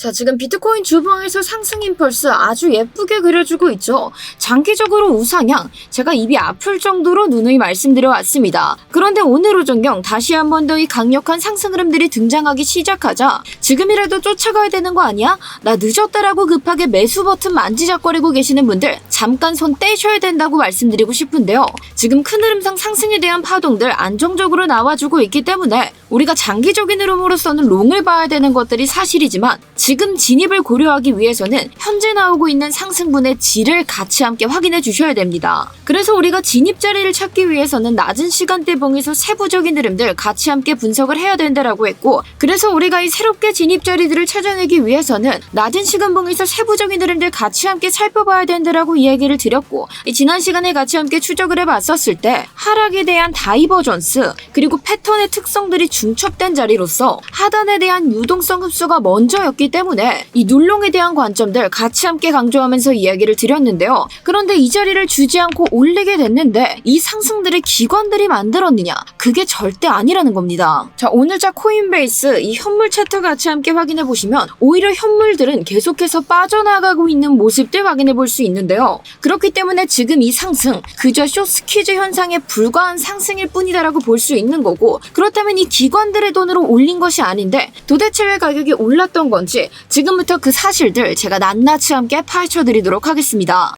자, 지금 비트코인 주봉에서 상승 임펄스 아주 예쁘게 그려주고 있죠. 장기적으로 우상향, 제가 입이 아플 정도로 누누이 말씀드려왔습니다. 그런데 오늘 오전경 다시 한 번 더 이 강력한 상승 흐름들이 등장하기 시작하자 지금이라도 쫓아가야 되는 거 아니야? 나 늦었다라고 급하게 매수 버튼 만지작거리고 계시는 분들 잠깐 손 떼셔야 된다고 말씀드리고 싶은데요. 지금 큰 흐름상 상승에 대한 파동들 안정적으로 나와주고 있기 때문에 우리가 장기적인 흐름으로서는 롱을 봐야 되는 것들이 사실이지만 지금 진입을 고려하기 위해서는 현재 나오고 있는 상승분의 질을 같이 함께 확인해 주셔야 됩니다. 그래서 우리가 진입 자리를 찾기 위해서는 낮은 시간대 봉에서 세부적인 흐름들 같이 함께 분석을 해야 된다라고 했고, 그래서 우리가 이 새롭게 진입 자리들을 찾아내기 위해서는 낮은 시간 봉에서 세부적인 흐름들 같이 함께 살펴봐야 된다라고 이야기를 드렸고, 지난 시간에 같이 함께 추적을 해봤었을 때 하락에 대한 다이버전스 그리고 패턴의 특성들이 중첩된 자리로서 하단에 대한 유동성 흡수가 먼저였기 때문에 이 눌롱에 대한 관점들 같이 함께 강조하면서 이야기를 드렸는데요. 그런데 이 자리를 주지 않고 올리게 됐는데 이 상승들을 기관들이 만들었느냐? 그게 절대 아니라는 겁니다. 자, 오늘자 코인베이스 이 현물 차트 같이 함께 확인해 보시면 오히려 현물들은 계속해서 빠져나가고 있는 모습들 확인해 볼 수 있는데요. 그렇기 때문에 지금 이 상승 그저 숏스퀴즈 현상에 불과한 상승일 뿐이다라고 볼 수 있는 거고, 그렇다면 이 기관들의 돈으로 올린 것이 아닌데 도대체 왜 가격이 올랐던 건지 지금부터 그 사실들 제가 낱낱이 함께 파헤쳐 드리도록 하겠습니다.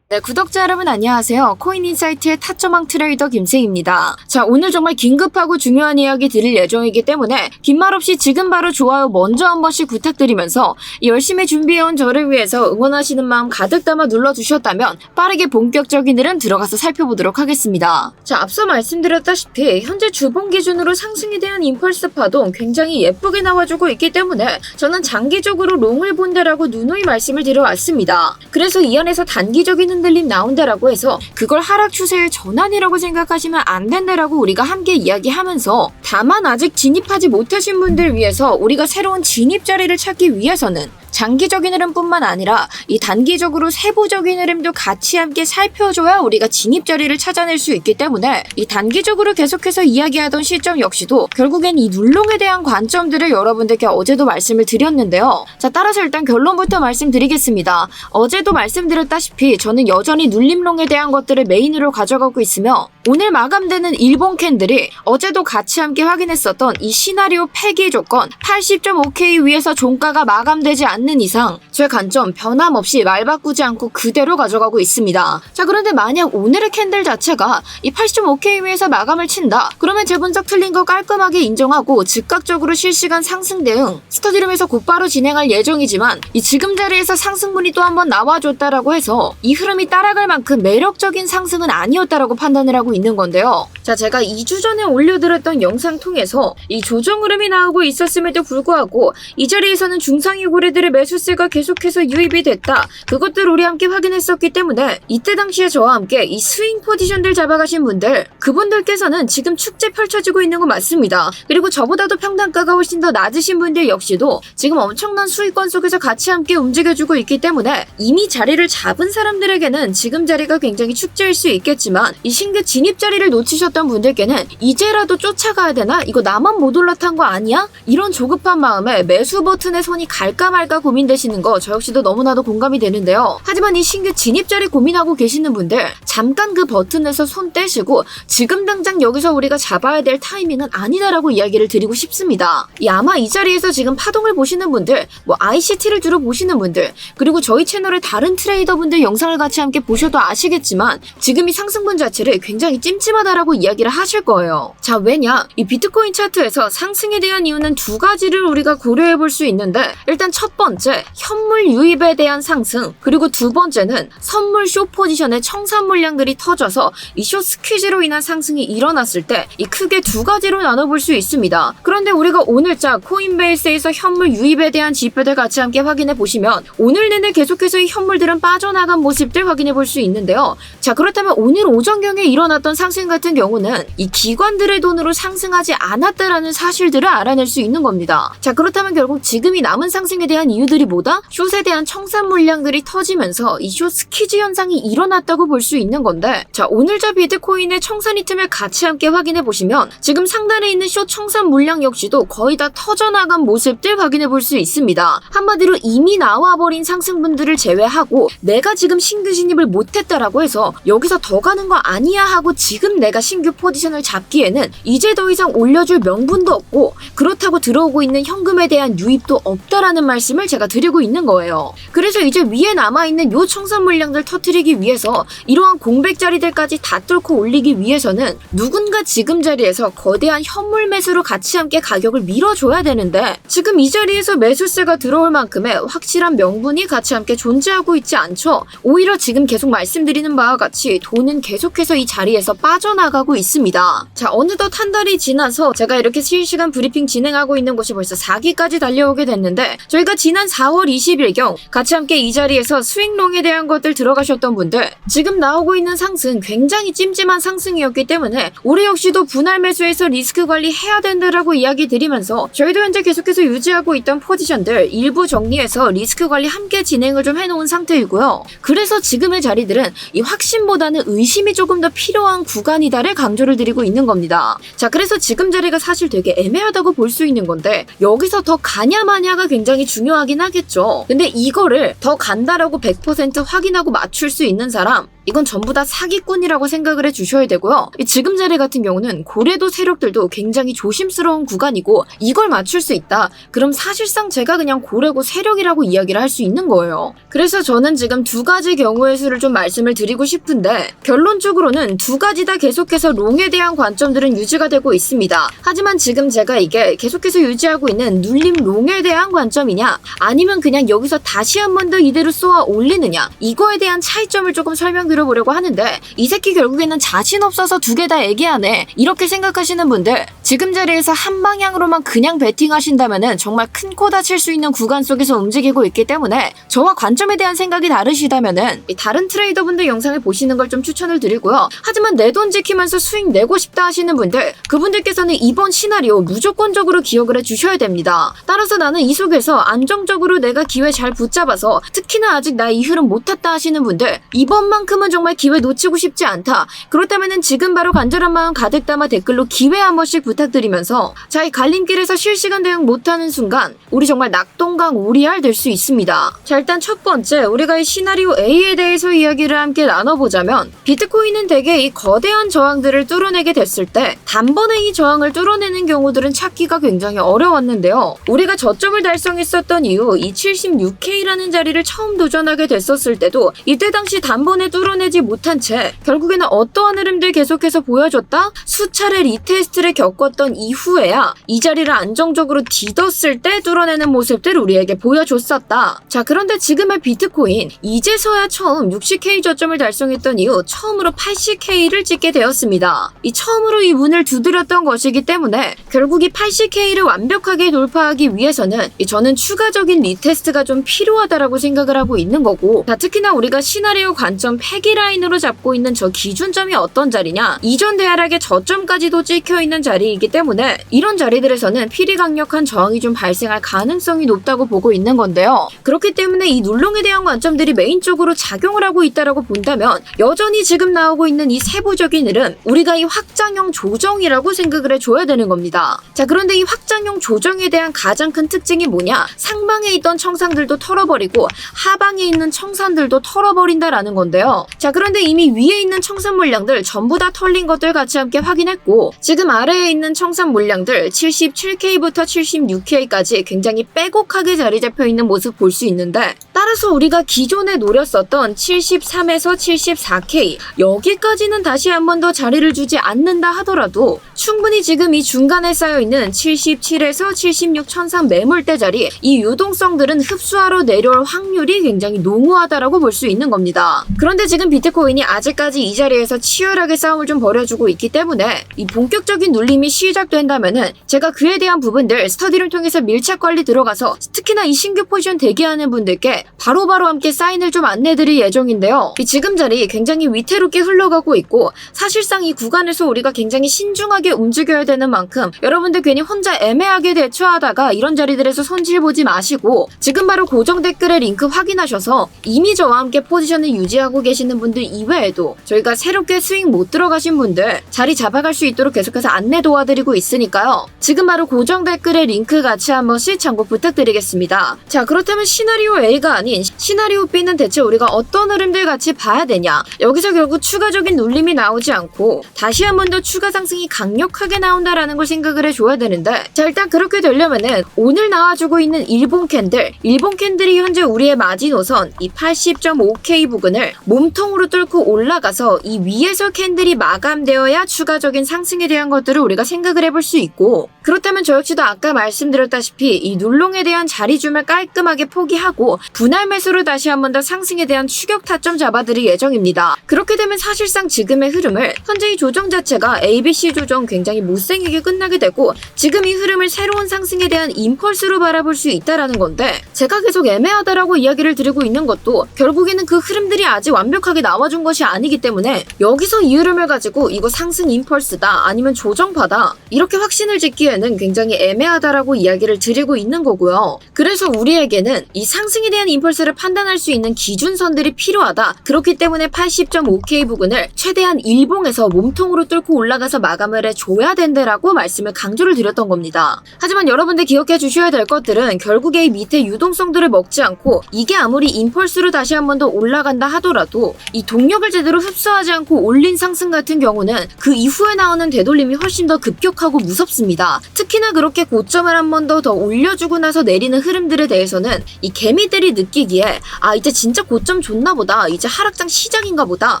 네, 구독자 여러분 안녕하세요. 코인인사이트의 타점왕 트레이더 김세희입니다. 자, 오늘 정말 긴급하고 중요한 이야기 드릴 예정이기 때문에 긴 말 없이 지금 바로 좋아요 먼저 한 번씩 부탁드리면서 열심히 준비해온 저를 위해서 응원하시는 마음 가득 담아 눌러주셨다면 빠르게 본격적인 흐름 들어가서 살펴보도록 하겠습니다. 자, 앞서 말씀드렸다시피 현재 주봉 기준으로 상승에 대한 임펄스 파동 굉장히 예쁘게 나와주고 있기 때문에 저는 장기적으로 롱을 본다라고 누누이 말씀을 드려왔습니다. 그래서 이 안에서 단기적인 흔들림 나온다라고 해서 그걸 하락 추세의 전환이라고 생각하시면 안 된다라고 우리가 함께 이야기하면서, 다만 아직 진입하지 못하신 분들 위해서 우리가 새로운 진입 자리를 찾기 위해서는 장기적인 흐름뿐만 아니라 이 단기적으로 세부적인 흐름도 같이 함께 살펴줘야 우리가 진입 자리를 찾아낼 수 있기 때문에 이 단기적으로 계속해서 이야기하던 시점 역시도 결국엔 이 눌롱에 대한 관점들을 여러분들께 어제도 말씀을 드렸는데요. 자, 따라서 일단 결론부터 말씀드리겠습니다. 어제도 말씀드렸다시피 저는 여전히 눌림롱에 대한 것들을 메인으로 가져가고 있으며, 오늘 마감되는 일본 캔들이 어제도 같이 함께 확인했었던 이 시나리오 폐기 조건 80.5K 위에서 종가가 마감되지 않는 이상 제 관점 변함없이 말 바꾸지 않고 그대로 가져가고 있습니다. 자, 그런데 만약 오늘의 캔들 자체가 이 80.5K 위에서 마감을 친다, 그러면 제 분석 틀린 거 깔끔하게 인정하고 즉각적으로 실시간 상승 대응 스터디룸에서 곧바로 진행할 예정이지만, 이 지금 자리에서 상승분이 또 한번 나와줬다라고 해서 이 흐름이 따라갈 만큼 매력적인 상승은 아니었다라고 판단을 하고 있는 건데요. 자, 제가 2주 전에 올려드렸던 영상 통해서 이 조정 흐름이 나오고 있었음에도 불구하고 이 자리에서는 중상위 고리들의 매수세가 계속해서 유입이 됐다, 그것들 우리 함께 확인했었기 때문에 이때 당시에 저와 함께 이 스윙 포지션들 잡아가신 분들, 그분들께서는 지금 축제 펼쳐지고 있는 거 맞습니다. 그리고 저보다도 평단가가 훨씬 더 낮으신 분들 역시도 지금 엄청난 수익권 속에서 같이 함께 움직여주고 있기 때문에 이미 자리를 잡은 사람들에게는 지금 자리가 굉장히 축제일 수 있겠지만, 이 신규 진입 자리를 놓치셨던 분들께는 이제라도 쫓아가야 되나? 이거 나만 못 올라탄 거 아니야? 이런 조급한 마음에 매수 버튼에 손이 갈까 말까 고민되시는 거 저 역시도 너무나도 공감이 되는데요. 하지만 이 신규 진입 자리 고민하고 계시는 분들 잠깐 그 버튼에서 손 떼시고 지금 당장 여기서 우리가 잡아야 될 타이밍은 아니다라고 이야기를 드리고 싶습니다. 아마 이 자리에서 지금 파동을 보시는 분들, 뭐 ICT를 주로 보시는 분들, 그리고 저희 채널의 다른 트레이더분들 영상을 같이 함께 보셔도 아시겠지만 지금 이 상승분 자체를 굉장히 찜찜하다라고 이야기를 하실 거예요. 자, 왜냐? 이 비트코인 차트에서 상승에 대한 이유는 두 가지를 우리가 고려해 볼 수 있는데, 일단 첫 번째 현물 유입에 대한 상승, 그리고 두 번째는 선물 숏 포지션의 청산 물량들이 터져서 이 숏 스퀴즈로 인한 상승이 일어났을 때 이 크게 두 가지로 나눠볼 수 있습니다. 그런데 우리가 오늘자 코인베이스에서 현물 유입에 대한 지표들 같이 함께 확인해 보시면 오늘 내내 계속해서 이 현물들은 빠져나간 모습들 확인해 볼 수 있는데요. 자, 그렇다면 오늘 오전경에 일어났던 상승 같은 경우는 이 기관들의 돈으로 상승하지 않았다라는 사실들을 알아낼 수 있는 겁니다. 자, 그렇다면 결국 지금 이 남은 상승에 대한 이유들이 뭐다? 숏에 대한 청산 물량들이 터지면서 이 숏 스퀴즈 현상이 일어났다고 볼 수 있는 있는 건데, 자, 오늘자 비트코인의 청산 이템을 같이 함께 확인해 보시면 지금 상단에 있는 숏 청산 물량 역시도 거의 다 터져나간 모습들 확인해 볼 수 있습니다. 한마디로 이미 나와버린 상승분들을 제외하고 내가 지금 신규 진입을 못했다라고 해서 여기서 더 가는 거 아니야 하고 지금 내가 신규 포지션을 잡기에는 이제 더 이상 올려줄 명분도 없고 그렇다고 들어오고 있는 현금에 대한 유입도 없다라는 말씀을 제가 드리고 있는 거예요. 그래서 이제 위에 남아있는 요 청산 물량들 터뜨리기 위해서 이러한 공백 자리들까지 다 뚫고 올리기 위해서는 누군가 지금 자리에서 거대한 현물 매수로 같이 함께 가격을 밀어줘야 되는데 지금 이 자리에서 매수세가 들어올 만큼의 확실한 명분이 같이 함께 존재하고 있지 않죠. 오히려 지금 계속 말씀드리는 바와 같이 돈은 계속해서 이 자리에서 빠져나가고 있습니다. 자, 어느덧 한 달이 지나서 제가 이렇게 실시간 브리핑 진행하고 있는 곳이 벌써 4기까지 달려오게 됐는데 저희가 지난 4월 20일경 같이 함께 이 자리에서 스윙롱에 대한 것들 들어가셨던 분들 지금 나오고 있는 상승 굉장히 찜찜한 상승이었기 때문에 올해 역시도 분할 매수해서 리스크 관리해야 된다라고 이야기 드리면서 저희도 현재 계속해서 유지하고 있던 포지션들 일부 정리해서 리스크 관리 함께 진행을 좀 해놓은 상태이고요. 그래서 지금의 자리들은 이 확신보다는 의심이 조금 더 필요한 구간이다를 강조를 드리고 있는 겁니다. 자, 그래서 지금 자리가 사실 되게 애매하다고 볼 수 있는 건데 여기서 더 가냐 마냐가 굉장히 중요하긴 하겠죠. 근데 이거를 더 간다라고 100% 확인하고 맞출 수 있는 사람 이건 전부 다 사기꾼이라고 생각을 해주셔야 되고요. 지금 자리 같은 경우는 고래도 세력들도 굉장히 조심스러운 구간이고 이걸 맞출 수 있다. 그럼 사실상 제가 그냥 고래고 세력이라고 이야기를 할 수 있는 거예요. 그래서 저는 지금 두 가지 경우의 수를 좀 말씀을 드리고 싶은데 결론적으로는 두 가지 다 계속해서 롱에 대한 관점들은 유지가 되고 있습니다. 하지만 지금 제가 이게 계속해서 유지하고 있는 눌림 롱에 대한 관점이냐 아니면 그냥 여기서 다시 한 번 더 이대로 쏘아 올리느냐 이거에 대한 차이점을 조금 설명드려보려고 하는데 이 새끼 결국에는 자신 없어서 두 개 다 얘기하네 이렇게 생각하시는 분들 지금 자리에서 한 방향으로만 그냥 베팅하신다면은 정말 큰 코 다칠 수 있는 구간 속에서 움직이고 있기 때문에 저와 관점에 대한 생각이 다르시다면은 다른 트레이더분들 영상을 보시는 걸 좀 추천을 드리고요. 하지만 내 돈 지키면서 수익 내고 싶다 하시는 분들 그분들께서는 이번 시나리오 무조건적으로 기억을 해주셔야 됩니다. 따라서 나는 이 속에서 안정적으로 내가 기회 잘 붙잡아서 특히나 아직 나 이 흐름 못 탔다 하시는 분들 이번만큼은 정말 기회 놓치고 싶지 않다. 그렇다면은 지금 바로 간절한 마음 가득 담아 댓글로 기회 한 번씩 부탁드리면서 자, 이 갈림길에서 실시간 대응 못하는 순간 우리 정말 낙동강 오리알 될 수 있습니다. 자, 일단 첫 번째 우리가 이 시나리오 A에 대해서 이야기를 함께 나눠보자면 비트코인은 대개 이 거대한 저항들을 뚫어내게 됐을 때 단번에 이 저항을 뚫어내는 경우들은 찾기가 굉장히 어려웠는데요. 우리가 저점을 달성했었던 이후 이 76K라는 자리를 처음 도전하게 됐었을 때도 이때 당시 단번에 뚫어내지 못한 채 결국에는 어떠한 흐름들 계속해서 보여줬다? 수차례 리테스트를 겪었던 이후에야 이 자리를 안정적으로 디뎠을 때 뚫어내는 모습들 우리에게 보여줬었다. 자, 그런데 지금의 비트코인 이제서야 처음 60K 저점을 달성했던 이후 처음으로 80K를 찍게 되었습니다. 이 처음으로 이 문을 두드렸던 것이기 때문에 결국 이 80K를 완벽하게 돌파하기 위해서는 저는 추가적인 리테스트가 좀 필요하다라고 생각을 하고 있는 거고 자, 특히나 우리가 시나리오 관점 패기 라인으로 잡고 있는 저 기준점이 어떤 자리냐 이전 대하락의 저점까지도 찍혀있는 자리이기 때문에 이런 자리들에서는 필히 강력한 저항이 좀 발생할 가능성이 높다고 보고 있는 건데요. 그렇기 때문에 이 눌롱에 대한 관점들이 메인적으로 작용을 하고 있다라고 본다면 여전히 지금 나오고 있는 이 세부적인 흐름 우리가 이 확장형 조정이라고 생각을 해줘야 되는 겁니다. 자, 그런데 이 확장형 조정에 대한 가장 큰 특징이 뭐냐 상방에 있던 청산들도 털어버리고 하방에 있는 청산들도 털어버린다라는 건데요. 자, 그런데 이미 위에 있는 청산 물량들 전부 다 털린 것들 같이 함께 확인했고 지금 아래에 있는 청산 물량들 77K부터 76K까지 굉장히 빼곡하게 자리 잡혀 있는 모습 볼 수 있는데 따라서 우리가 기존에 노렸었던 73에서 74K 여기까지는 다시 한 번 더 자리를 주지 않는다 하더라도 충분히 지금 이 중간에 쌓여있는 77에서 76 천상 매물대 자리 이 유동성들은 흡수하러 내려올 확률이 굉장히 농후하다라고 볼 수 있는 겁니다. 그런데 지금 비트코인이 아직까지 이 자리에서 치열하게 싸움을 좀 벌여주고 있기 때문에 이 본격적인 눌림이 시작된다면은 제가 그에 대한 부분들 스터디를 통해서 밀착 관리 들어가서 특히나 이 신규 포지션 대기하는 분들께 바로바로 함께 사인을 좀 안내드릴 예정인데요. 이 지금 자리 굉장히 위태롭게 흘러가고 있고 사실상 이 구간에서 우리가 굉장히 신중하게 움직여야 되는 만큼 여러분들 괜히 혼자 애매하게 대처하다가 이런 자리들에서 손실 보지 마시고 지금 바로 고정 댓글에 링크 확인하셔서 이미 저와 함께 포지션을 유지하고 계시는 분들 이외에도 저희가 새롭게 스윙 못 들어가신 분들 자리 잡아갈 수 있도록 계속해서 안내 도와드리고 있으니까요. 지금 바로 고정 댓글에 링크 같이 한 번씩 참고 부탁드리겠습니다. 자, 그렇다면 시나리오 A가 아닌 시나리오 B는 대체 우리가 어떤 흐름들 같이 봐야 되냐? 여기서 결국 추가적인 눌림이 나오지 않고 다시 한 번 더 추가 상승이 강력하게 나온다라는 걸 생각을 해줘야 되는데, 자, 일단 그렇게 되려면은 오늘 나와주고 있는 일본 캔들이 현재 우리의 마지노선 이 80.5K 부근을 몸통으로 뚫고 올라가서 이 위에서 캔들이 마감되어야 추가적인 상승에 대한 것들을 우리가 생각을 해볼 수 있고, 그렇다면 저 역시도 아까 말씀드렸다시피 이 눌롱에 대한 자리줌을 깔끔하게 포기하고 분할 매수로 다시 한 번 더 상승에 대한 추격 타점 잡아드릴 예정입니다. 그렇게 되면 사실상 지금의 흐름을 현재 이 조정 자체가 ABC 조정 굉장히 못생기게 끝나게 되고 지금 이 흐름을 새로운 상승에 대한 임펄스로 바라볼 수 있다라는 건데, 제가 계속 애매하다라고 이야기를 드리고 있는 것도 결국에는 그 흐름들이 아직 완벽하게 나와준 것이 아니기 때문에 여기서 이 흐름을 가지고 이거 상승 임펄스다 아니면 조정파다 이렇게 확신을 짓기에는 굉장히 애매하다라고 이야기를 드리고 있는 거고요. 그래서 우리에게는 이 상승에 대한 임펄스를 판단할 수 있는 기준선들이 필요하다. 그렇기 때문에 80.5K 부근을 최대한 일봉에서 몸통으로 뚫고 올라가서 마감을 해줘야 된다라고 말씀을 강조를 드렸던 겁니다. 하지만 여러분들 기억해 주셔야 될 것들은 결국에 이 밑에 유동성들을 먹지 않고 이게 아무리 임펄스로 다시 한 번 더 올라간다 하더라도 이 동력을 제대로 흡수하지 않고 올린 상승 같은 경우는 그 이후에 나오는 되돌림이 훨씬 더 급격하고 무섭습니다. 특히나 그렇게 고점을 한 번 더 올려주고 나서 내리는 흐름들에 대해서는 이 개미들이 느끼기에 아, 이제 진짜 고점 좋나 보다, 이제 하락장 시작인가 보다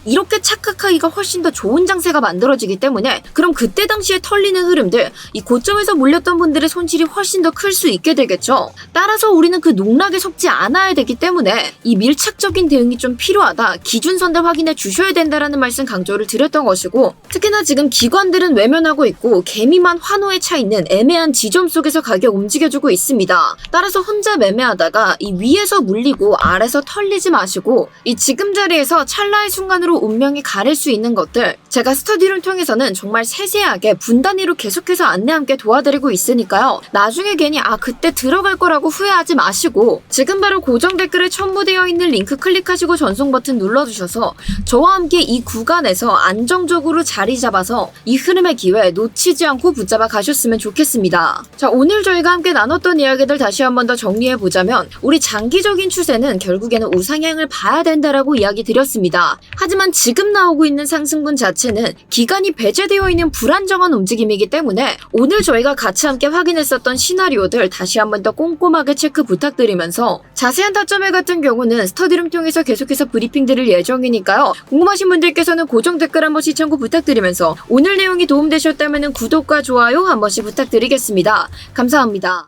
이렇게 착각하기가 훨씬 더 좋은 장세가 만들어지기 때문에 그럼 그때 당시에 털리는 흐름들, 이 고점에서 몰렸던 분들의 손실이 훨씬 더 클 수 있게 되겠죠. 따라서 우리는 그 농락에 속지 않아야 되기 때문에 이 밀착적인 대응이 좀 필요하다, 기준선들 확인해 주셔야 된다라는 말씀 강조를 드렸던 것이고, 특히나 지금 기관들은 외면하고 있고 개미만 환호에 차 있는 애매한 지점 속에서 가격 움직여주고 있습니다. 따라서 혼자 매매하다가 이 위에서 물리고 아래서 털리지 마시고 이 지금 자리에서 찰나의 순간으로 운명이 가릴 수 있는 것들 제가 스터디를 통해서는 정말 세세하게 분 단위로 계속해서 안내 함께 도와드리고 있으니까요. 나중에 괜히 아, 그때 들어갈 거라고 후회하지 마시고 지금 바로 고정 댓글에 첨부되어 있는 링크 클릭하시고 전송 버튼 눌러주셔서 저와 함께 이 구간에서 안정적으로 자리 잡아서 이 흐름의 기회 놓치지 않고 붙잡아 가셨으면 좋겠습니다. 자, 오늘 저희가 함께 나눴던 이야기들 다시 한 번 더 정리해보자면 우리 장기적인 추세는 결국에는 우상향을 봐야 된다라고 이야기 드렸습니다. 하지만 지금 나오고 있는 상승분 자체는 기간이 배제되어 있는 불안정한 움직임이기 때문에 오늘 저희가 같이 함께 확인했었던 시나리오들 다시 한 번 더 꼼꼼하게 체크 부탁드리면서 자세한 타점회 같은 경우는 스터디룸 통해서 계속해서 브리핑 드릴 예정이니까요. 궁금하신 분들께서는 고정 댓글 한 번씩 참고 부탁드리면서 오늘 내용이 도움되셨다면 구독과 좋아요 한 번씩 부탁드리겠습니다. 감사합니다.